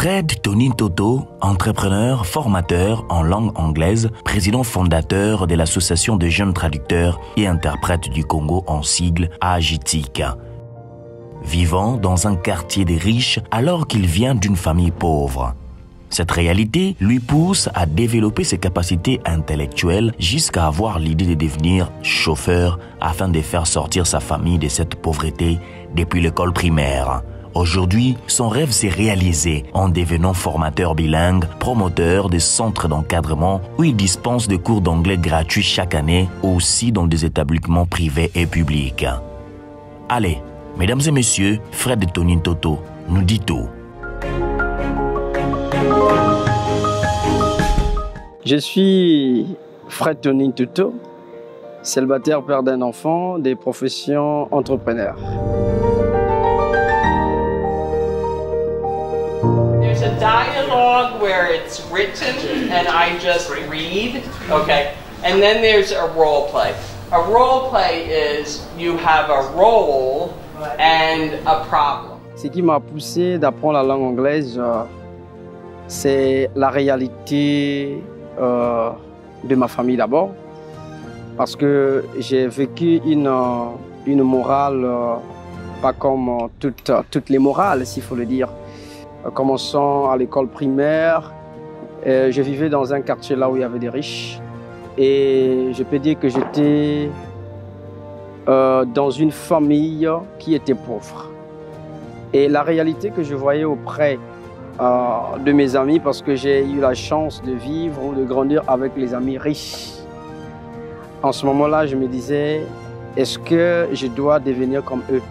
Fred Tony Toto, entrepreneur, formateur en langue anglaise, président fondateur de l'Association des jeunes traducteurs et interprètes du Congo en sigle AJTIC. Vivant dans un quartier des riches alors qu'il vient d'une famille pauvre. Cette réalité lui pousse à développer ses capacités intellectuelles jusqu'à avoir l'idée de devenir chauffeur afin de faire sortir sa famille de cette pauvreté depuis l'école primaire. Aujourd'hui, son rêve s'est réalisé en devenant formateur bilingue, promoteur des centres d'encadrement où il dispense des cours d'anglais gratuits chaque année, aussi dans des établissements privés et publics. Allez, mesdames et messieurs, Fred Tony Toto nous dit tout. Je suis Fred Tony Toto, célibataire, père d'un enfant, des professions entrepreneurs. There's a dialogue where it's written and I just read, okay? And then there's a role play. A role play is you have a role and a problem. Ce qui m'a poussé d'apprendre la langue anglaise, c'est la réalité de ma famille d'abord, parce que j'ai vécu une morale pas comme toutes les morales, s'il faut le dire. Commençant à l'école primaire, je vivais dans un quartier là où il y avait des riches et je peux dire que j'étais dans une famille qui était pauvre. Et la réalité que je voyais auprès de mes amis, parce que j'ai eu la chance de vivre ou de grandir avec les amis riches. En ce moment-là, je me disais, est-ce que je dois devenir comme eux?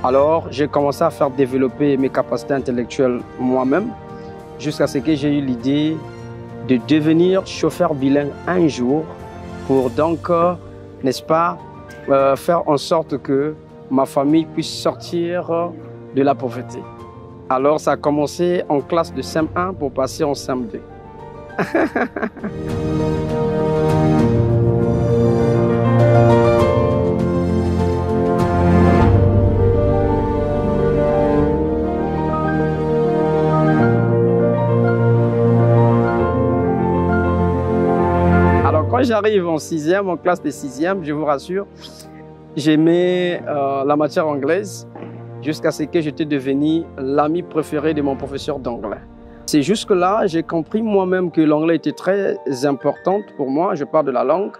Alors, j'ai commencé à faire développer mes capacités intellectuelles moi-même, jusqu'à ce que j'ai eu l'idée de devenir chauffeur bilingue un jour, pour donc, n'est-ce pas, faire en sorte que ma famille puisse sortir de la pauvreté. Alors, ça a commencé en classe de CM1 pour passer en CM2. Alors, quand j'arrive en 6e, en classe de 6e, je vous rassure, j'aimais la matière anglaise, jusqu'à ce que j'étais devenu l'ami préféré de mon professeur d'anglais. C'est jusque-là, j'ai compris moi-même que l'anglais était très importante pour moi, je parle de la langue.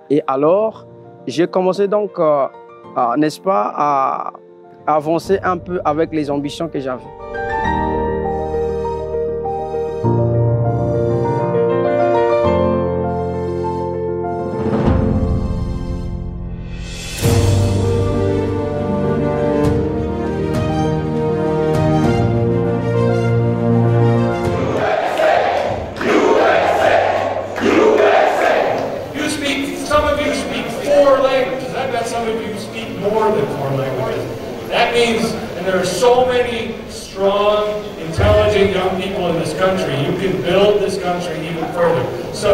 Et alors, j'ai commencé donc, n'est-ce pas, à avancer un peu avec les ambitions que j'avais. More than 4 languages. That means, and there are so many strong, intelligent young people in this country, you can build this country even further. So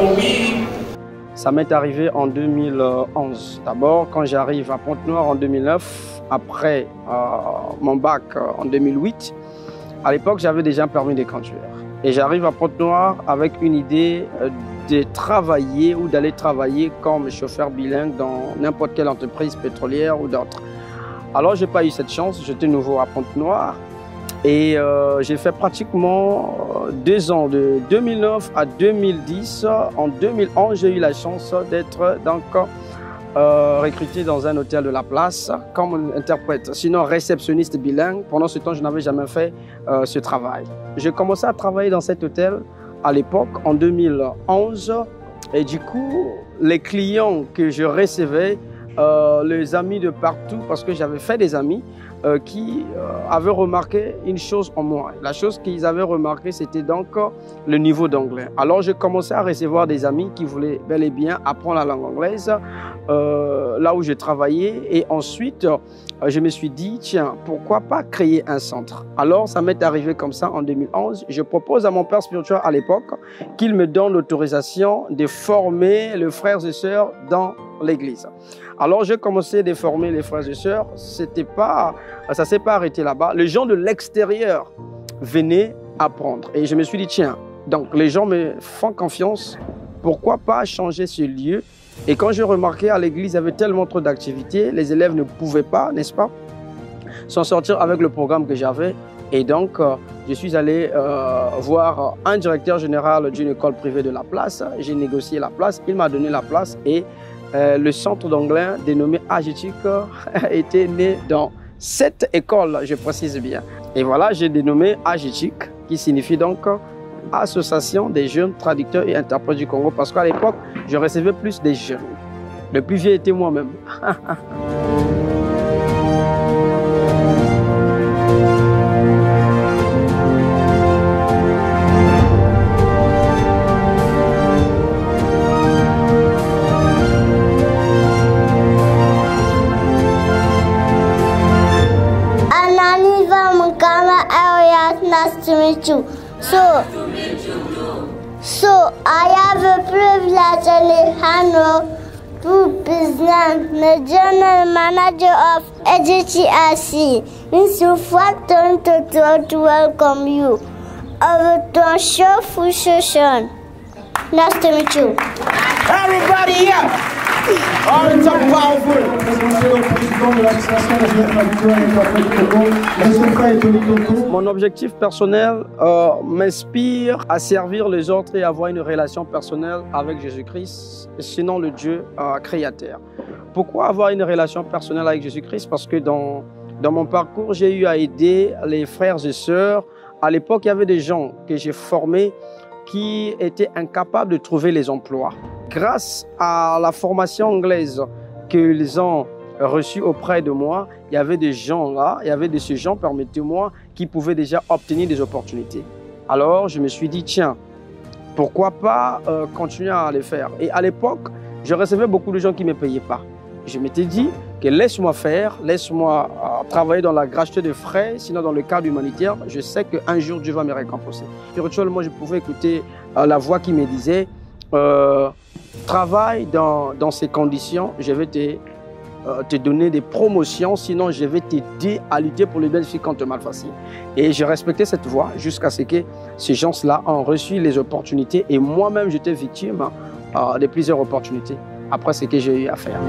Ça m'est arrivé en 2011. D'abord, quand j'arrive à Pointe-Noire en 2009, après mon bac en 2008, à l'époque, j'avais déjà un permis de conduire. Et j'arrive à Pointe-Noire avec une idée de travailler ou d'aller travailler comme chauffeur bilingue dans n'importe quelle entreprise pétrolière ou d'autres. Alors, je n'ai pas eu cette chance, j'étais nouveau à Pointe-Noire et j'ai fait pratiquement 2 ans, de 2009 à 2010. En 2011, j'ai eu la chance d'être donc recruté dans un hôtel de la place comme interprète, sinon réceptionniste bilingue. Pendant ce temps, je n'avais jamais fait ce travail. J'ai commencé à travailler dans cet hôtel à l'époque, en 2011, et du coup, les clients que je recevais, les amis de partout, parce que j'avais fait des amis qui avaient remarqué une chose en moi. La chose qu'ils avaient remarqué, c'était donc le niveau d'anglais. Alors, j'ai commencé à recevoir des amis qui voulaient bel et bien apprendre la langue anglaise, là où j'ai travaillé. Et ensuite, je me suis dit, tiens, pourquoi pas créer un centre? Alors, ça m'est arrivé comme ça en 2011. Je propose à mon père spirituel à l'époque qu'il me donne l'autorisation de former les frères et sœurs dans l'église. Alors, j'ai commencé à former les frères et sœurs. Ça ne s'est pas arrêté là-bas. Les gens de l'extérieur venaient apprendre. Et je me suis dit, tiens, donc les gens me font confiance, pourquoi pas changer ce lieu? Et quand j'ai remarqué à l'église, il y avait tellement trop d'activités, les élèves ne pouvaient pas, n'est-ce pas, s'en sortir avec le programme que j'avais. Et donc, je suis allé voir un directeur général d'une école privée de la place. J'ai négocié la place, il m'a donné la place et le centre d'anglais dénommé Agitic était né dans cette école, je précise bien. Et voilà, j'ai dénommé Agitic, qui signifie donc Association des jeunes traducteurs et interprètes du Congo, parce qu'à l'époque, je recevais plus des jeunes. Le plus vieux était moi-même. Nice to meet you. So I have a privilege and a honor to present the General Manager of AGTIC. Mr. Facton to welcome you. Our show for session. Nice to meet you. Everybody here! All the top powerful! Mon objectif personnel m'inspire à servir les autres et avoir une relation personnelle avec Jésus-Christ, sinon le Dieu créateur. Pourquoi avoir une relation personnelle avec Jésus-Christ? Parce que dans mon parcours, j'ai eu à aider les frères et sœurs. À l'époque, il y avait des gens que j'ai formés qui étaient incapables de trouver les emplois. Grâce à la formation anglaise qu'ils ont reçue auprès de moi, il y avait des gens là, il y avait de ces gens, permettez-moi, qui pouvaient déjà obtenir des opportunités. Alors, je me suis dit, tiens, pourquoi pas continuer à les faire? Et à l'époque, je recevais beaucoup de gens qui ne me payaient pas. Je m'étais dit que laisse-moi faire, laisse-moi travailler dans la gratuité de frais, sinon dans le cadre humanitaire, je sais qu'un jour Dieu va me récompenser. Spirituellement, je pouvais écouter la voix qui me disait travaille dans ces conditions, je vais te donner des promotions, sinon je vais t'aider à lutter pour le bénéfice contre mal facile. Et j'ai respecté cette voix jusqu'à ce que ces gens-là ont reçu les opportunités et moi-même j'étais victime de plusieurs opportunités après ce que j'ai eu à faire.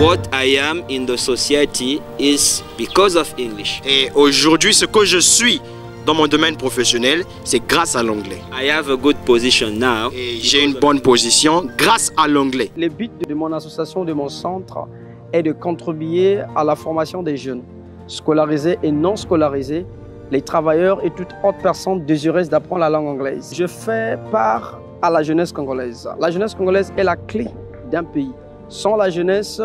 What I am in the society is because of English. Et aujourd'hui, ce que je suis dans mon domaine professionnel, c'est grâce à l'anglais. I have a good position now. Et j'ai une bonne position grâce à l'anglais. Le but de mon association, de mon centre, est de contribuer à la formation des jeunes, scolarisés et non scolarisés, les travailleurs et toute autre personne désireuse d'apprendre la langue anglaise. Je fais part à la jeunesse congolaise. La jeunesse congolaise est la clé d'un pays. Sans la jeunesse,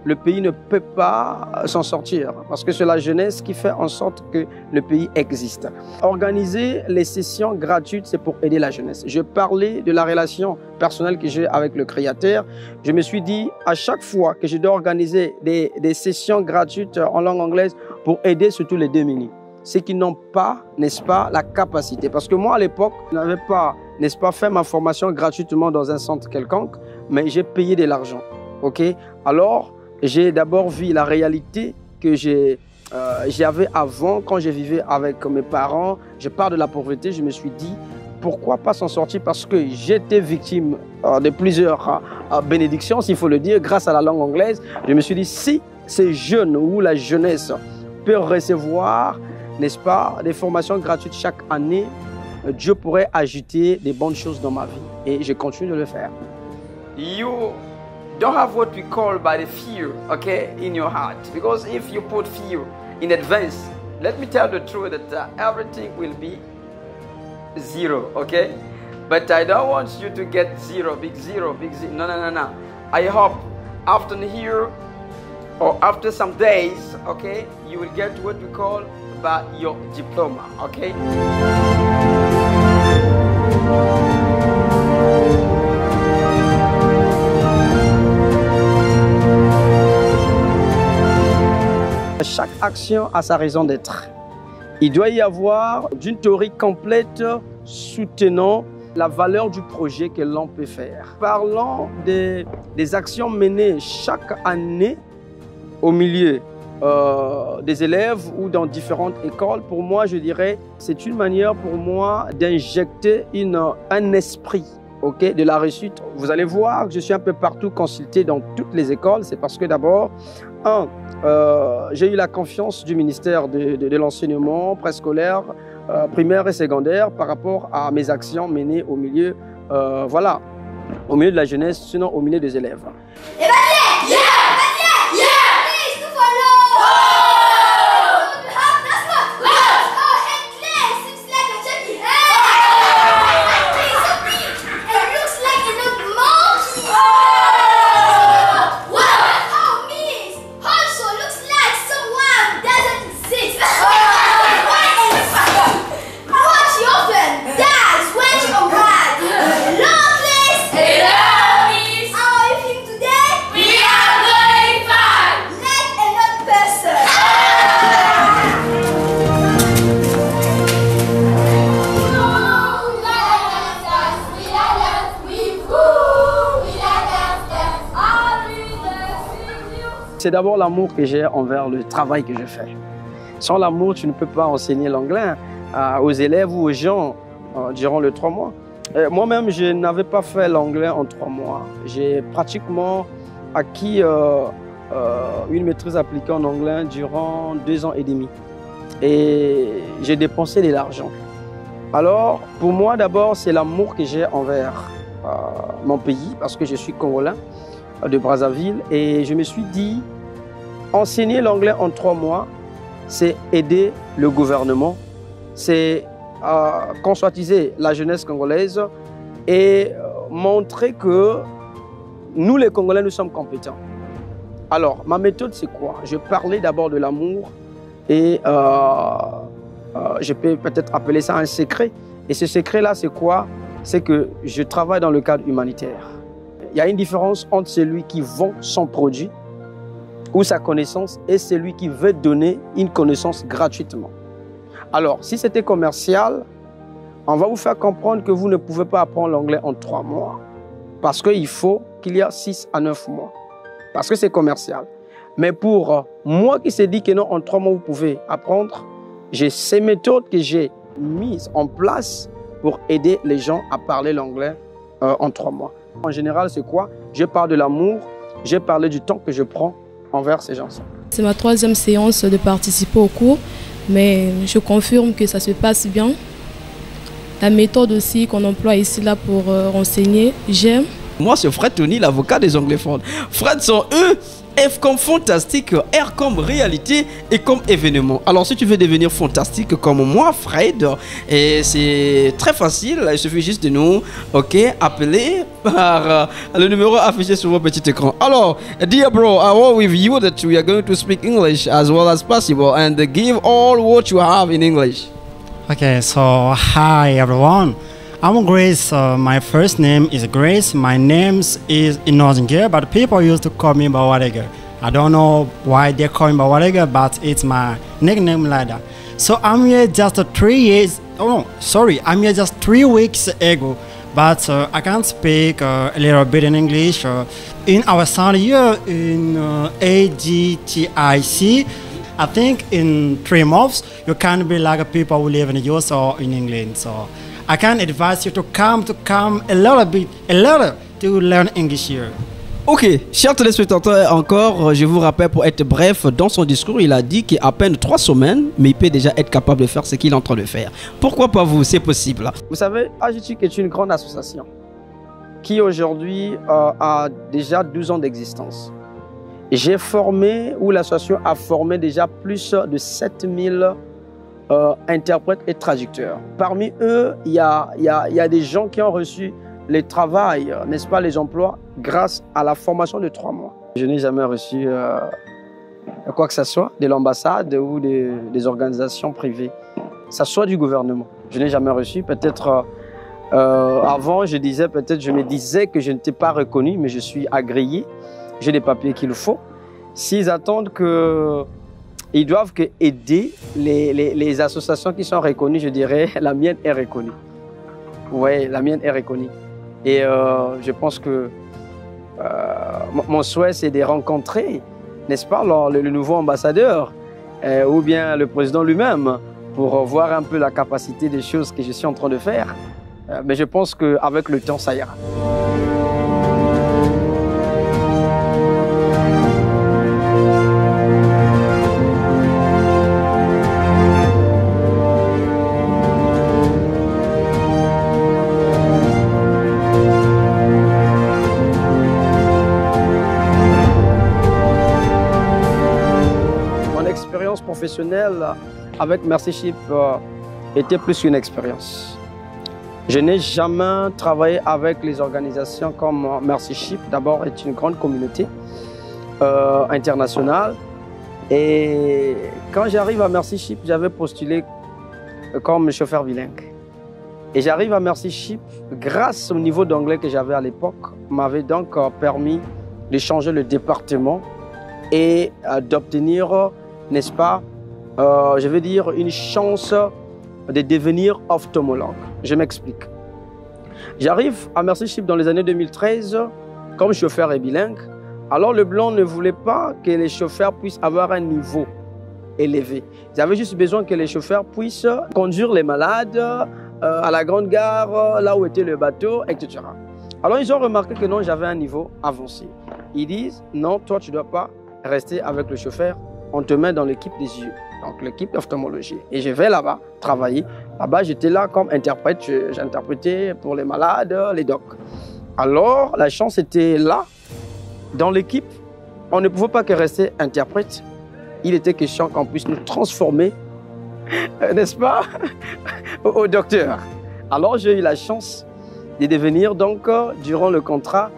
le pays ne peut pas s'en sortir parce que c'est la jeunesse qui fait en sorte que le pays existe. Organiser les sessions gratuites, c'est pour aider la jeunesse. Je parlais de la relation personnelle que j'ai avec le Créateur. Je me suis dit, à chaque fois que je dois organiser des sessions gratuites en langue anglaise pour aider surtout les démunis, ceux qui n'ont pas, n'est-ce pas, la capacité. Parce que moi, à l'époque, je n'avais pas, n'est-ce pas, fait ma formation gratuitement dans un centre quelconque, mais j'ai payé de l'argent. Ok? Alors, j'ai d'abord vu la réalité que j'avais avant, quand je vivais avec mes parents. Je pars de la pauvreté, je me suis dit, pourquoi pas s'en sortir? Parce que j'étais victime de plusieurs bénédictions, s'il faut le dire, grâce à la langue anglaise. Je me suis dit, si ces jeunes ou la jeunesse peut recevoir, n'est-ce pas, des formations gratuites chaque année, Dieu pourrait ajouter des bonnes choses dans ma vie. Et je continue de le faire. You don't have what we call by the fear, okay, in your heart. Because if you put fear in advance, let me tell the truth that everything will be zero, okay? But I don't want you to get zero, big zero, big zero. No, no, no, no. I hope after here or after some days, okay, you will get what we call by your diploma, okay? Chaque action a sa raison d'être. Il doit y avoir d'une théorie complète soutenant la valeur du projet que l'on peut faire. Parlons des actions menées chaque année au milieu des élèves ou dans différentes écoles. Pour moi, je dirais, c'est une manière pour moi d'injecter un esprit de la réussite. Vous allez voir que je suis un peu partout consulté dans toutes les écoles. C'est parce que d'abord, j'ai eu la confiance du ministère de l'enseignement préscolaire, primaire et secondaire par rapport à mes actions menées au milieu, au milieu de la jeunesse, sinon au milieu des élèves. C'est d'abord l'amour que j'ai envers le travail que je fais. Sans l'amour, tu ne peux pas enseigner l'anglais aux élèves ou aux gens durant les 3 mois. Moi-même, je n'avais pas fait l'anglais en 3 mois. J'ai pratiquement acquis une maîtrise appliquée en anglais durant 2 ans et demi. Et j'ai dépensé de l'argent. Alors, pour moi, d'abord, c'est l'amour que j'ai envers mon pays, parce que je suis congolais de Brazzaville, et je me suis dit, enseigner l'anglais en 3 mois, c'est aider le gouvernement, c'est conscientiser la jeunesse congolaise et montrer que nous les Congolais, nous sommes compétents. Alors, ma méthode, c'est quoi? Je parlais d'abord de l'amour et je peux peut-être appeler ça un secret. Et ce secret-là, c'est quoi? C'est que je travaille dans le cadre humanitaire. Il y a une différence entre celui qui vend son produit ou sa connaissance et celui qui veut donner une connaissance gratuitement. Alors, si c'était commercial, on va vous faire comprendre que vous ne pouvez pas apprendre l'anglais en 3 mois. Parce qu'il faut qu'il y a 6 à 9 mois. Parce que c'est commercial. Mais pour moi qui s'est dit que non, en 3 mois, vous pouvez apprendre, j'ai ces méthodes que j'ai mises en place pour aider les gens à parler l'anglais en 3 mois. En général, c'est quoi? Je parle de l'amour, j'ai parlé du temps que je prends envers ces gens. C'est ma 3e séance de participer au cours, mais je confirme que ça se passe bien. La méthode aussi qu'on emploie ici là pour enseigner, j'aime. Moi, c'est Fred Tony, l'avocat des anglophones. Fred sont eux, F comme fantastique, R comme réalité et comme événement. Alors, si tu veux devenir fantastique comme moi, Fred, c'est très facile. Il suffit juste de nous appeler par le numéro affiché sur votre petit écran. Alors, dear bro, I want with you that we are going to speak English as well as possible and give all what you have in English. Okay, so hi everyone. I'm Grace. My first name is Grace. My name is Inozinge, but people used to call me Bawadega. I don't know why they call me Bawadega, but it's my nickname like that. So I'm here just 3 years. Oh no, sorry, I'm here just 3 weeks ago. But I can speak a little bit in English. In our study year in AGTIC, I think in 3 months you can be like people who live in the US or in England. So I can advise you to come a little to learn English here. Ok, chers téléspectateurs, encore, je vous rappelle pour être bref, dans son discours, il a dit qu'à peine 3 semaines, mais il peut déjà être capable de faire ce qu'il est en train de faire. Pourquoi pas vous? C'est possible. Vous savez, AGTIC est une grande association qui aujourd'hui a déjà 12 ans d'existence. J'ai formé, ou l'association a formé déjà plus de 7000 interprètes et traducteurs. Parmi eux, il y a des gens qui ont reçu les travails, n'est-ce pas, les emplois, grâce à la formation de 3 mois. Je n'ai jamais reçu quoi que ce soit de l'ambassade ou des organisations privées, que ce soit du gouvernement. Je n'ai jamais reçu. Peut-être avant, je me disais que je n'étais pas reconnu, mais je suis agréé. J'ai les papiers qu'il faut. S'ils attendent que... Ils doivent aider les associations qui sont reconnues, je dirais, la mienne est reconnue. Oui, la mienne est reconnue. Et je pense que mon souhait, c'est de rencontrer, n'est-ce pas, le nouveau ambassadeur ou bien le président lui-même pour voir un peu la capacité des choses que je suis en train de faire. Mais je pense qu'avec le temps, ça ira. Professionnelle avec Merci Chip était plus qu'une expérience. Je n'ai jamais travaillé avec les organisations comme Merci Chip. D'abord, est une grande communauté internationale. Et quand j'arrive à Merci Chip, j'avais postulé comme chauffeur bilingue. Et j'arrive à Merci Chip grâce au niveau d'anglais que j'avais à l'époque, m'avait donc permis de changer le département et d'obtenir, n'est-ce pas, je veux dire, une chance de devenir ophtalmologue. Je m'explique. J'arrive à Merci Chip dans les années 2013 comme chauffeur et bilingue. Alors le blanc ne voulait pas que les chauffeurs puissent avoir un niveau élevé. Ils avaient juste besoin que les chauffeurs puissent conduire les malades à la grande gare, là où était le bateau, etc. Alors ils ont remarqué que non, j'avais un niveau avancé. Ils disent, non, toi tu ne dois pas rester avec le chauffeur, on te met dans l'équipe des yeux, donc l'équipe d'ophtalmologie. Et je vais là-bas travailler. Là-bas, j'étais là comme interprète, j'interprétais pour les malades, les docs. Alors, la chance était là, dans l'équipe. On ne pouvait pas que rester interprète. Il était question qu'on puisse nous transformer, n'est-ce pas, au docteur. Alors, j'ai eu la chance de devenir, donc, durant le contrat,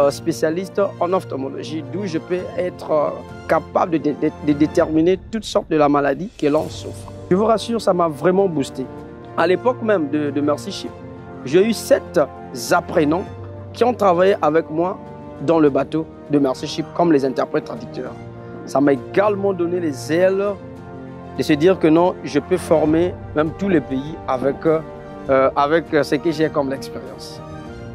spécialiste en ophtalmologie, d'où je peux être capable de déterminer toutes sortes de la maladie que l'on souffre. Je vous rassure, ça m'a vraiment boosté. À l'époque même de Merci Chip, j'ai eu 7 apprenants qui ont travaillé avec moi dans le bateau de Merci Chip comme les interprètes traducteurs. Ça m'a également donné les ailes de se dire que non, je peux former même tous les pays avec ce que j'ai comme expérience.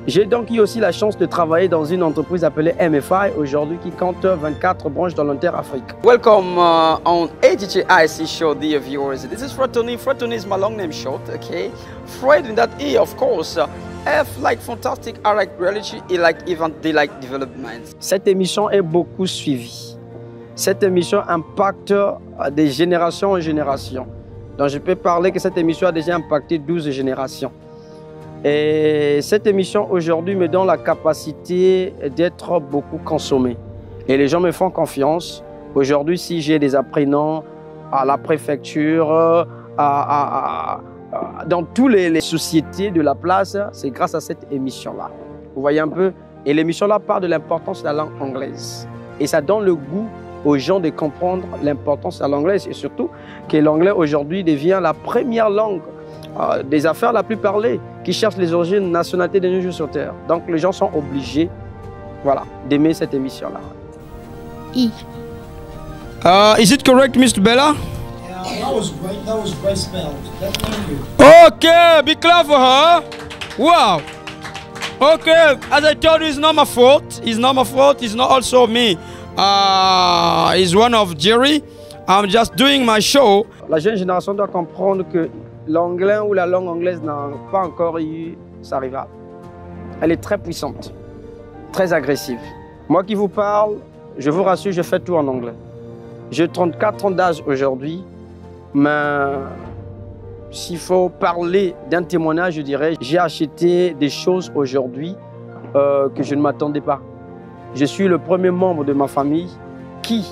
J'ai donc eu aussi la chance de travailler dans une entreprise appelée MFI aujourd'hui qui compte 24 branches dans l'Inter-Afrique. Welcome on AGTIC show, dear viewers. This is Fred Tony. Fred Tony is my long name short, okay? Fred in that E, of course. F like fantastic, R like reality, E like event, D like development. Cette émission est beaucoup suivie. Cette émission impacte de génération en génération. Donc je peux parler que cette émission a déjà impacté 12 générations. Et cette émission aujourd'hui me donne la capacité d'être beaucoup consommée. Et les gens me font confiance. Aujourd'hui, si j'ai des apprenants à la préfecture, dans toutes les sociétés de la place, c'est grâce à cette émission-là. Vous voyez un peu? Et l'émission-là parle de l'importance de la langue anglaise. Et ça donne le goût aux gens de comprendre l'importance de la langue anglaise. Et surtout que l'anglais aujourd'hui devient la première langue des affaires la plus parlée, qui cherche les origines, nationalités de nos jours sur Terre. Donc les gens sont obligés, voilà, d'aimer cette émission-là. Is it correct, Mr. Bella? Yeah, that was great. That was great spelled. Thank you. Okay, be clear for her. Wow. Okay, as I told you, it's not my fault. It's not my fault. It's not also me. It's one of Jerry. I'm just doing my show. La jeune génération doit comprendre que l'anglais ou la langue anglaise n'a pas encore eu sa rivale. Elle est très puissante, très agressive. Moi qui vous parle, je vous rassure, je fais tout en anglais. J'ai 34 ans d'âge aujourd'hui, mais s'il faut parler d'un témoignage, je dirais, j'ai acheté des choses aujourd'hui que je ne m'attendais pas. Je suis le premier membre de ma famille qui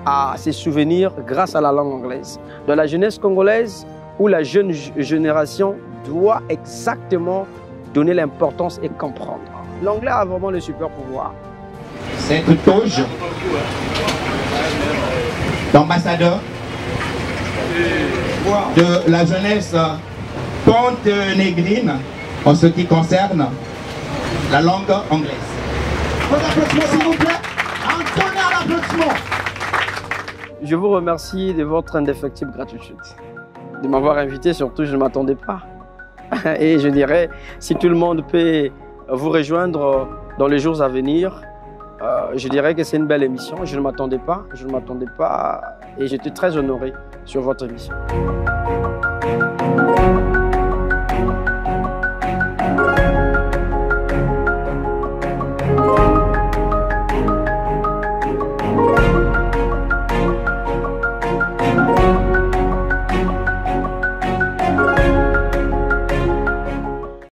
a ses souvenirs grâce à la langue anglaise. Dans la jeunesse congolaise, où la jeune génération doit exactement donner l'importance et comprendre. L'anglais a vraiment le super pouvoir. Cette toge d'ambassadeur de la jeunesse ponténégrine en ce qui concerne la langue anglaise. Un applaudissement, s'il vous plaît. Un tonnerre d'applaudissements. Je vous remercie de votre indéfectible gratitude. De m'avoir invité, surtout je ne m'attendais pas. Et je dirais, si tout le monde peut vous rejoindre dans les jours à venir, je dirais que c'est une belle émission. Je ne m'attendais pas et j'étais très honoré sur votre émission.